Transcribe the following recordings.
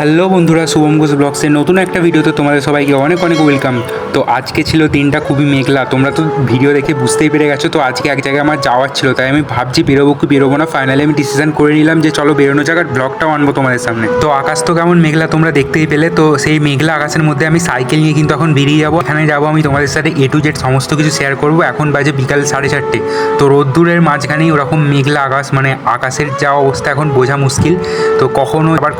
Hello বন্ধুরা, শুভম ঘোষ ব্লগসের নতুন একটা ভিডিওতে তোমাদের সবাইকে অনেক অনেক ওয়েলকাম। তো আজকে ছিল দিনটা খুবই মেঘলা, তোমরা তো ভিডিও দেখে বুঝতেই পেরে গেছো। তো আজকে এক জায়গায় আমার যাওয়ার ছিল, তাই আমি ভাবছি বেরোবো কি বেরোবো না। ফাইনালি আমি ডিসিশন করে নিলাম যে চলো বেরোনো জায়গার ব্লগটাও আনবো তোমাদের সামনে। তো আকাশ তো কেমন মেঘলা তোমরা দেখতেই পেলে। তো সেই মেঘলা আকাশের মধ্যে আমি সাইকেল নিয়ে কিন্তু এখন বেরিয়ে যাবো। এখানে যাবো আমি তোমাদের সাথে A to Z সমস্ত কিছু শেয়ার করবো। এখন বাজে বিকাল 4:30। তো রোদ্দুরের মাঝখানেই ওরকম মেঘলা আকাশ, মানে আকাশের যা অবস্থা এখন বোঝা মুশকিল। তো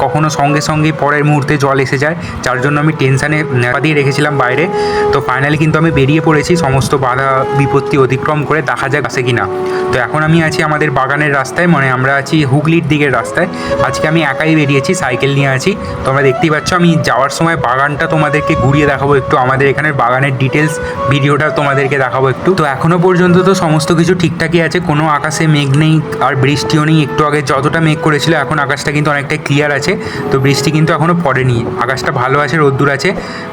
কখনো সঙ্গে সঙ্গে পরের মুহূর্তে জল এসে যায়, যার জন্য আমি টেনশানে নেপা দিয়ে রেখেছিলাম বাইরে। তো ফাইনালি কিন্তু আমি বেরিয়ে পড়েছি সমস্ত বাধা বিপত্তি অতিক্রম করে, দেখা যাক আসে কিনা। তো এখন আমি আছি আমাদের বাগানের রাস্তায়, মানে আমরা আছি হুগলির দিকের রাস্তায়। আজকে আমি একাই বেরিয়েছি, সাইকেল নিয়ে আছি। তোমরা দেখতেই পাচ্ছ আমি যাওয়ার সময় বাগানটা তোমাদেরকে ঘুরিয়ে দেখাবো একটু, আমাদের এখানের বাগানের ডিটেলস ভিডিওটা তোমাদেরকে দেখাবো একটু। তো এখনও পর্যন্ত তো সমস্ত কিছু ঠিকঠাকই আছে, কোনো আকাশে মেঘ নেই আর বৃষ্টিও নেই। একটু আগে যতটা মেঘ করেছিল এখন আকাশটা কিন্তু অনেকটাই ক্লিয়ার আছে। তো বৃষ্টি কিন্তু এখনও পড়েনি, আকাশটা ভালো আছে, রোদ্দুর আছে।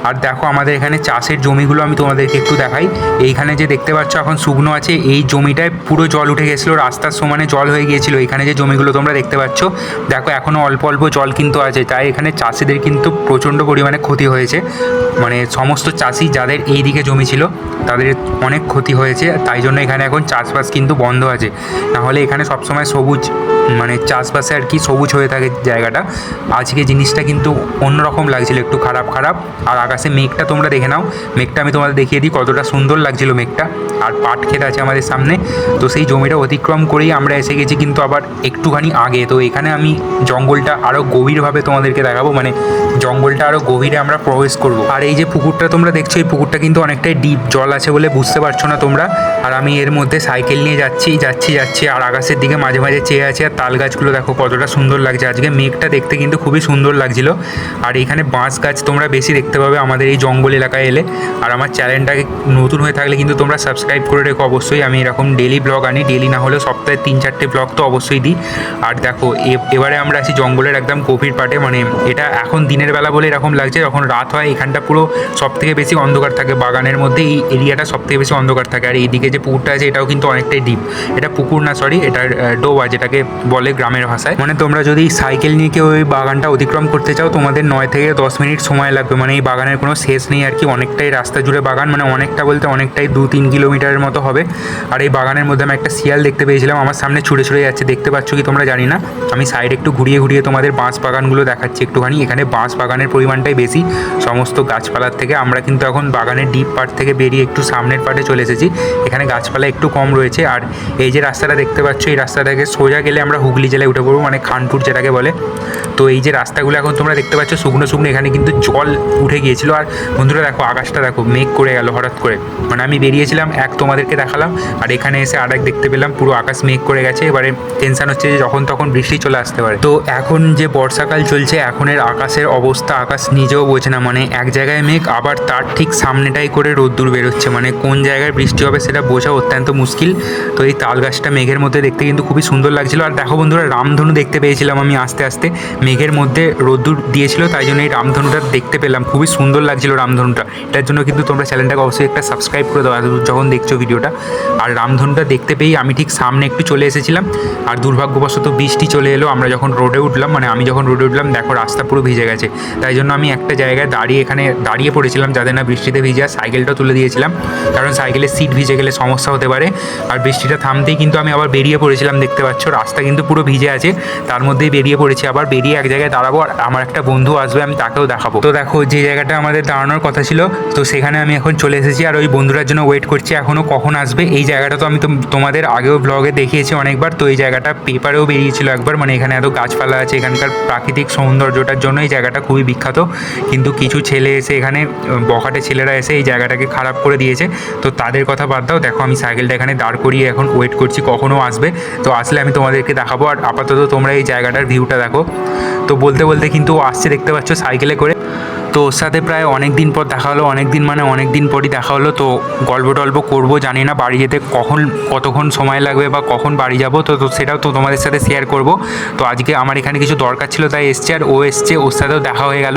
আর দেখো আমাদের এখানে চাষের জমিগুলো আমি তোমাদেরকে একটু দেখাই। এইখানে যে দেখতে পাচ্ছ এখন শুকনো আছে, এই জমিটায় পুরো জল উঠে গেছিলো, রাস্তার সমানে জল হয়ে গিয়েছিল। এখানে যে জমিগুলো তোমরা দেখতে পাচ্ছ, দেখো এখনও অল্প অল্প জল কিন্তু আছে, তাই এখানে চাষিদের কিন্তু প্রচণ্ড পরিমাণে ক্ষতি হয়েছে। মানে সমস্ত চাষি যাদের এই দিকে জমি ছিল তাদের অনেক ক্ষতি হয়েছে, তাই জন্য এখানে এখন চাষবাস কিন্তু বন্ধ আছে। নাহলে এখানে সবসময় সবুজ, মানে চাষবাসে আর কি সবুজ হয়ে থাকে জায়গাটা। আজকে জিনিসটা কিন্তু অন্যরকম লাগছিল, একটু খারাপ। আর আকাশে মেঘটা তোমরা দেখে নাও, মেঘটা আমি তোমাদের দেখিয়ে দিই কতটা সুন্দর লাগছিল মেঘটা। আর পাট ক্ষেত আছে আমাদের সামনে, তো সেই জমিটা অতিক্রম করেই আমরা এসে গেছি কিন্তু আবার একটুখানি আগে। তো এখানে আমি জঙ্গলটা আরও গভীরভাবে তোমাদেরকে দেখাবো, মানে জঙ্গলটা আরও গভীরে আমরা প্রবেশ করব। আর এই যে পুকুরটা তোমরা দেখছো, এই পুকুরটা কিন্তু অনেকটাই ডিপ, জল আছে বলে বুঝতে পারছো না তোমরা। আর আমি এর মধ্যে সাইকেল নিয়ে যাচ্ছি আর আকাশের দিকে মাঝে মাঝে চেয়ে আছি। আর তাল গাছগুলো দেখো কতটা সুন্দর লাগছে, আজকে মেঘটা দেখতে কিন্তু খুবই সুন্দর লাগছিল। আর এখানে বাঁশ গাছ তোমরা বেশি দেখতে পাবে আমাদের এই জঙ্গল এলাকায় এলে। আর আমার চ্যানেলটাকে নতুন হয়ে থাকলে কিন্তু তোমরা সাবস্ক্রাইব করে রেখো অবশ্যই। আমি এরকম ডেলি ব্লগ আনি, ডেলি না হলেও সপ্তাহে 3-4টে ব্লগ তো অবশ্যই দিই। আর দেখো এবারে আমরা আছি জঙ্গলের একদম গভীর পাটে, মানে এটা এখন দিনের বেলা বলে এরকম লাগছে, যখন রাত হয় এখানটা পুরো সবথেকে বেশি অন্ধকার থাকে। বাগানের মধ্যে এই এরিয়াটা সবথেকে বেশি অন্ধকার থাকে। আর এইদিকে যে পুকুরটা আছে এটাও কিন্তু অনেকটাই ডিপ, এটা পুকুর না সরি, এটা ডোবা যেটাকে বলে গ্রামের ভাষায়। মানে তোমরা যদি সাইকেল নিয়ে কেউ ওই বাগানটা অতিক্রম করতে চাও তোমাদের 9 থেকে 10 মিনিট সময় লাগবে। মানে এই বাগানের কোনো শেষ নেই আর কি, অনেকটাই রাস্তা জুড়ে বাগান, মানে অনেকটা বলতে অনেকটাই 2-3 কিলোমিটারের মতো হবে। আর এই বাগানের মধ্যে আমি একটা শিয়াল দেখতে পেয়েছিলাম, আমার সামনে ছুটে যাচ্ছে, দেখতে পাচ্ছ কি তোমরা জানি না। আমি সাইড একটু ঘুরিয়ে তোমাদের বাঁশ বাগানগুলো দেখাচ্ছি একটুখানি। এখানে বাঁশ বাগানের পরিমাণটাই বেশি সমস্ত গাছপালার থেকে। আমরা কিন্তু এখন বাগানের ডিপ পার্ট থেকে বেরিয়ে একটু সামনের পার্টে চলে এসেছি, এখানে গাছপালা একটু কম রয়েছে। আর এই যে রাস্তাটা দেখতে পাচ্ছ, এই রাস্তাটাকে সোজা গেলে আমরা হুগলি জেলায় উঠে পড়বো, মানে খানপুর যেটাকে বলে। তো এই যে রাস্তাগুলো এখন তোমরা দেখতে পাচ্ছ শুকনো, এখানে কিন্তু জল উঠে গিয়েছিল। আর বন্ধুরা দেখো আকাশটা দেখো, মেঘ করে গেল হঠাৎ করে। মানে আমি বেরিয়েছিলাম এক তোমাদেরকে দেখালাম, আর এখানে এসে আরেক দেখতে পেলাম, পুরো আকাশ মেঘ করে গেছে। এবারে টেনশন হচ্ছে যে যখন তখন বৃষ্টি চলে আসতে পারে। তো এখন যে বর্ষাকাল চলছে, এখনের আকাশের অবস্থা আকাশ নিজেও বোঝে না, মানে এক জায়গায় মেঘ আবার তার ঠিক সামনেটাই করে রোদ্দুর বেরোচ্ছে, মানে কোন জায়গায় বৃষ্টি হবে সেটা বোঝা অত্যন্ত মুশকিল। তো এই তাল গাছটা মেঘের মধ্যে দেখতে কিন্তু খুবই সুন্দর লাগছিল। আর দেখো বন্ধুরা, রামধনু দেখতে পেয়েছিলাম আমি আস্তে আস্তে, মেঘের মধ্যে রোদ্দুর দিয়েছিল, তাই জন্য এই রামধনুটা দেখতে পেলাম, খুবই সুন্দর লাগছিল রামধনুটা। এটার জন্য কিন্তু তোমরা চ্যানেলটাকে অবশ্যই একটা সাবস্ক্রাইব করে দাও যখন দেখছো ভিডিওটা। আর রামধনুটা দেখতে পেয়েই আমি ঠিক সামনে একটু চলে এসেছিলাম, আর দুর্ভাগ্যবশত বৃষ্টি চলে এলো। আমরা যখন রোডে উঠলাম, মানে আমি যখন রোডে উঠলাম, দেখো রাস্তা পুরো ভিজে গেছে। তাই জন্য আমি একটা জায়গায় এখানে দাঁড়িয়ে পড়েছিলাম, যাতে না বৃষ্টিতে ভিজে। আর সাইকেলটা তুলে দিয়েছিলাম, কারণ সাইকেলের সিট ভিজে গেলে সমস্যা হতে পারে। আর বৃষ্টিটা থামতেই কিন্তু আমি আবার বেরিয়ে পড়েছিলাম, দেখতে পাচ্ছ রাস্তা কিন্তু পুরো ভিজে আছে, তার মধ্যেই বেরিয়ে পড়েছি। আবার বেরিয়ে এক জায়গায় দাঁড়াবো, আর আমার একটা বন্ধু আসবে, আমি তাকেও দেখাবো। তো দেখো যে জায়গাটা আমাদের দাঁড়ানোর কথা ছিল, তো সেখানে আমি এখন চলে এসেছি। আর ওই বন্ধুরার জন্য ওয়েট করছি এখনও কখন আসবে। এই জায়গাটা তো আমি তোমাদের আগেও ব্লগে দেখিয়েছি অনেকবার। তো এই জায়গাটা পেপারেও বেরিয়েছিল একবার, মানে এখানে এত গাছপালা আছে, এখানকার প্রাকৃতিক সৌন্দর্যটার জন্য এই জায়গাটা খুবই বিখ্যাত। কিন্তু কিছু ছেলে এসে এখানে, বখাটে ছেলেরা এসে এই জায়গাটাকে খারাপ করে দিয়েছে। তো তাদের কথা বাদ দাও, দেখো আমি সাইকেলটা এখানে দাঁড় করিয়ে এখন ওয়েট করছি কখনও আসবে। তো আসলে আমি তোমাদেরকে দেখাবো। আর আপাতত তোমরা এই জায়গাটার ভিউটা দেখো। তো বলতে কিন্তু আসছে, দেখতে পাচ্ছ সাইকেলে করে। তো ওর সাথে প্রায় অনেক দিন পর দেখা হলো, অনেক দিন মানে অনেক দিন পরই দেখা হলো। তো গল্প টল্প করবো, জানি না বাড়ি যেতে কতক্ষণ সময় লাগবে বা কখন বাড়ি যাব, তো সেটাও তো তোমাদের সাথে শেয়ার করব। তো আজকে আমার এখানে কিছু দরকার ছিল তাই এসছে, আর ও এসছে, ওর সাথেও দেখা হয়ে গেল।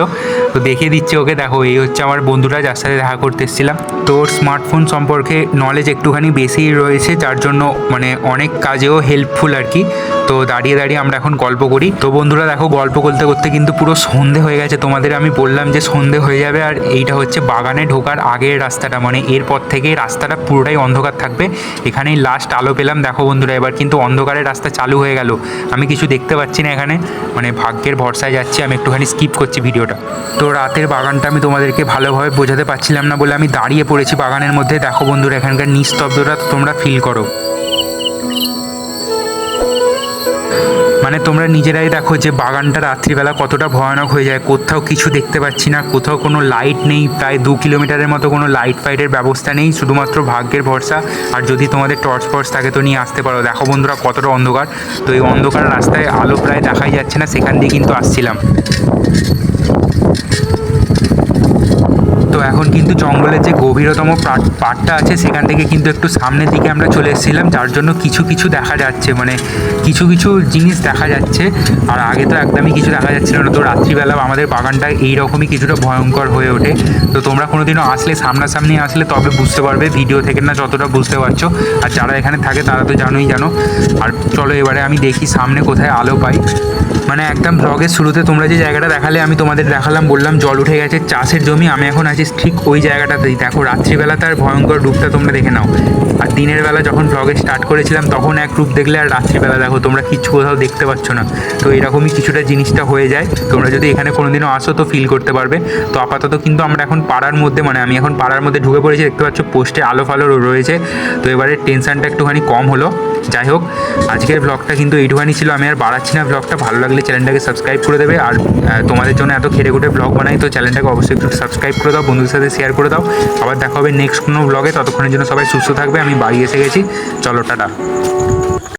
তো দেখিয়ে দিচ্ছে ওকে, দেখো এই হচ্ছে আমার বন্ধুরা যার সাথে দেখা করতে এসেছিলাম। তো ওর স্মার্টফোন সম্পর্কে নলেজ একটুখানি বেশিই রয়েছে, যার জন্য মানে অনেক কাজেও হেল্পফুল আর কি। তো দাঁড়িয়ে দাঁড়িয়ে আমরা এখন গল্প করি। তো বন্ধুরা দেখো, গল্প করতে করতে কিন্তু পুরো সন্ধে হয়ে গেছে। তোমাদের আমি বললাম যে সন্ধে হয়ে যাবে, আর এইটা হচ্ছে বাগানে ঢোকার আগের রাস্তাটা, মানে এরপর থেকে রাস্তাটা পুরোটাই অন্ধকার থাকবে। এখানেই লাস্ট আলো পেলাম। দেখো বন্ধুরা, এবার কিন্তু অন্ধকারের রাস্তা চালু হয়ে গেল। আমি কিছু দেখতে পাচ্ছি না এখানে, মানে ভাগ্যের ভরসায় যাচ্ছি। আমি একটুখানি স্কিপ করছি ভিডিওটা। তো রাতের বাগানটা আমি তোমাদেরকে ভালোভাবে বোঝাতে পারছিলাম না বলে আমি দাঁড়িয়ে পড়েছি বাগানের মধ্যে। দেখো বন্ধুরা, এখানকার নিস্তব্ধতা তোমরা ফিল করো। মানে তোমরা নিজেরাই দেখো যে বাগানটা রাত্রিবেলা কতটা ভয়ানক হয়ে যায়। কোথাও কিছু দেখতে পাচ্ছি না, কোথাও কোনো লাইট নেই, প্রায় 2 কিলোমিটারের মতো কোনো লাইট ফাইটের ব্যবস্থা নেই, শুধুমাত্র ভাগ্যের ভরসা। আর যদি তোমাদের টর্চ ফর্চ থাকে তো নিয়ে আসতে পারো। দেখো বন্ধুরা কতটা অন্ধকার। তো এই অন্ধকার রাস্তায় আলো প্রায় দেখাই যাচ্ছে না, সেখান দিয়ে কিন্তু আসছিলাম। তো এখন কিন্তু জঙ্গলের যে গভীরতম পার্টটা আছে সেখান থেকে কিন্তু একটু সামনের দিকে আমরা চলে এসেছিলাম, যার জন্য কিছু কিছু দেখা যাচ্ছে, মানে কিছু কিছু জিনিস দেখা যাচ্ছে। আর আগে তো একদমই কিছু দেখা যাচ্ছিল না। তো রাত্রিবেলা আমাদের বাগানটা এইরকমই কিছুটা ভয়ঙ্কর হয়ে ওঠে। তো তোমরা কোনোদিনও আসলে, সামনাসামনি আসলে তবে বুঝতে পারবে, ভিডিও থেকে না যতটা বুঝতে পারছো। আর যারা এখানে থাকে তারা তো জানো। আর চলো এবারে আমি দেখি সামনে কোথায় আলো পাই। মানে একদম ব্লগের শুরুতে তোমরা যে জায়গাটা দেখালে, আমি তোমাদের দেখালাম, বললাম জল উঠে গেছে, চাষের জমি। আমি এখন আছি ঠিক ওই জায়গাটাতেই। দেখো রাত্রিবেলা তার ভয়ঙ্কর রূপটা তোমরা দেখে নাও। আর দিনের বেলা যখন ব্লগে স্টার্ট করেছিলাম তখন এক রূপ দেখলে, আর রাত্রিবেলা দেখো তোমরা কিচ্ছু কোথাও দেখতে পাচ্ছ না। তো এরকমই কিছুটা জিনিসটা হয়ে যায়। তোমরা যদি এখানে কোনোদিনও আসো তো ফিল করতে পারবে। তো আপাতত কিন্তু আমরা এখন পাড়ার মধ্যে, মানে আমি এখন পাড়ার মধ্যে ঢুকে পড়েছি। দেখতে পাচ্ছ পোস্টে আলো ফালো রয়েছে। তো এবারে টেনশনটা একটুখানি কম হলো। যাই হোক, আজকের ব্লগটা কিন্তু এইটুখানি ছিল। আমি আর বাড়াচ্ছি না ব্লগটা। ভালো লাগলে চ্যানেলটাকে সাবস্ক্রাইব করে দেবে। আর তোমাদের জন্য এত খেটে খুঁটে ব্লগ বানাই, তো চ্যানেলটাকে অবশ্যই একটু সাবস্ক্রাইব করে দাও, বন্ধুদের সাথে শেয়ার করে দাও। আবার দেখা হবে নেক্সট কোনো ব্লগে। ততক্ষণের জন্য সবাই সুস্থ থাকবে। আমি বাড়ি এসে গেছি, চলো টাটা।